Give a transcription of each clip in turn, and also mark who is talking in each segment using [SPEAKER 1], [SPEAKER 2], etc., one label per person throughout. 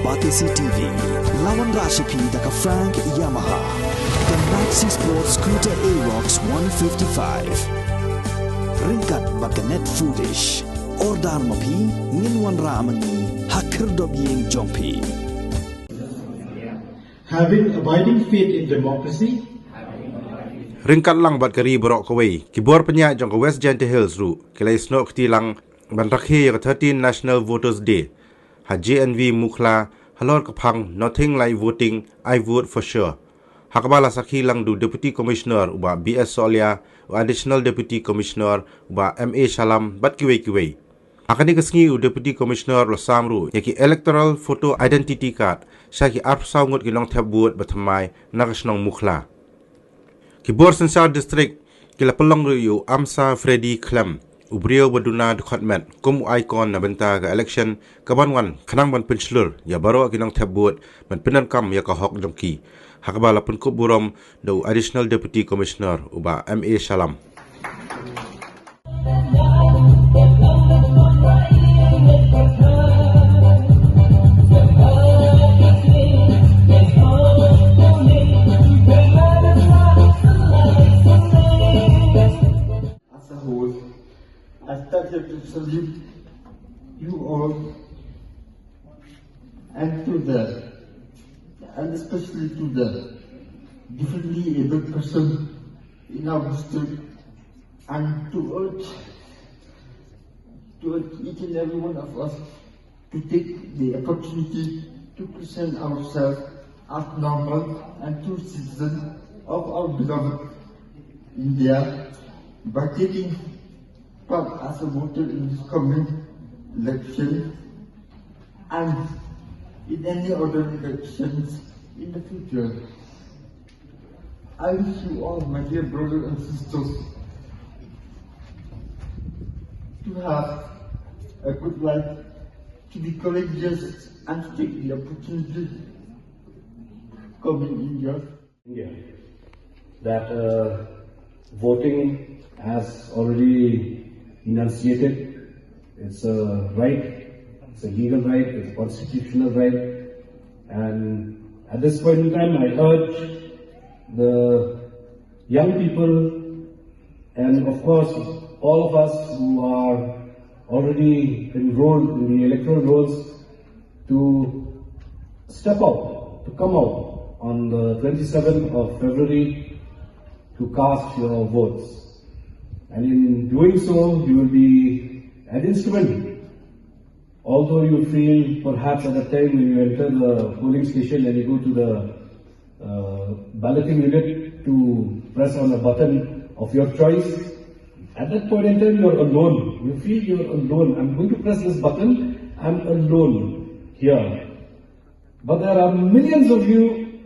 [SPEAKER 1] Batisi TV, Lawan Rashipi Daka Frank Yamaha, the Maxi Sports Scooter Arox 155, Ringkat Bakanet Foodish, Ordar Mapi, Ninwan Ramani, Hakir Dobying Jompi.
[SPEAKER 2] Having abiding faith in democracy,
[SPEAKER 3] Ringkat lang bat kari borok kawai, kibor penyak jong ke West Jaiñtia Hills ru, kilai snok ti lang ban Rakhe ya 13 National Voters Day. Ha JNV mukla halor kapang nothing like voting, I vote for sure. Hakabala sakhi lang du Deputy Commissioner uba BS Solia, Additional Deputy Commissioner uba MA Shalam bat kiwai. Akani kesengi u Deputy Commissioner lo samru yaki Electoral Photo Identity Card syaki arpsaw ngut kilong tab buat batamai nakasnong mukla. Kibor Sensar District kila pelong yu Amsa Freddy Clem ubrio baduna department kum icon na benta ka election kabanwan kanang ban penslur ya baro kinang tabut ban penan kam ya ka hok jongki hakbala pun kuburom do Additional Deputy Commissioner uba MA Shalam.
[SPEAKER 2] I started to salute you all and especially to the differently abled person in our district, and to urge each and every one of us to take the opportunity to present ourselves as normal and true citizens of our beloved India by taking part as a voter in this coming election and in any other elections in the future. I wish you all, my dear brothers and sisters, to have a good life, to be courageous and to take the opportunity coming in your
[SPEAKER 4] India. That voting has already enunciated. It's a right, it's a legal right, it's a constitutional right, and at this point in time I urge the young people and of course all of us who are already enrolled in the electoral rolls to step out, to come out on the 27th of February to cast your votes. And in doing so, you will be an instrument. Although you feel perhaps at the time when you enter the polling station and you go to the balloting unit to press on a button of your choice, at that point in time you are alone. You feel you are alone. I'm going to press this button, I'm alone here. But there are millions of you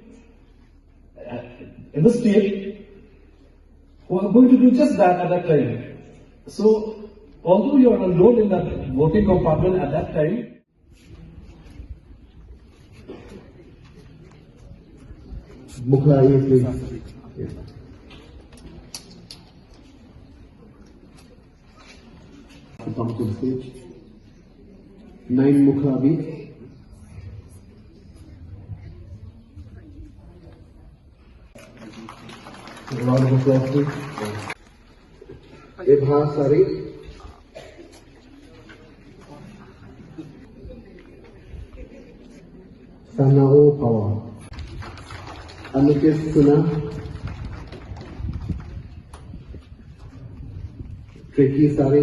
[SPEAKER 4] in the state who are going to do just that at that time. So, although you are alone in that voting compartment at that time,
[SPEAKER 2] Mukha, please. Yeah. To come to the stage. 9 Mukha, a round of applause, please. Ibha Sari. Sanao Power. Anukesh Suna. Tricky Sari.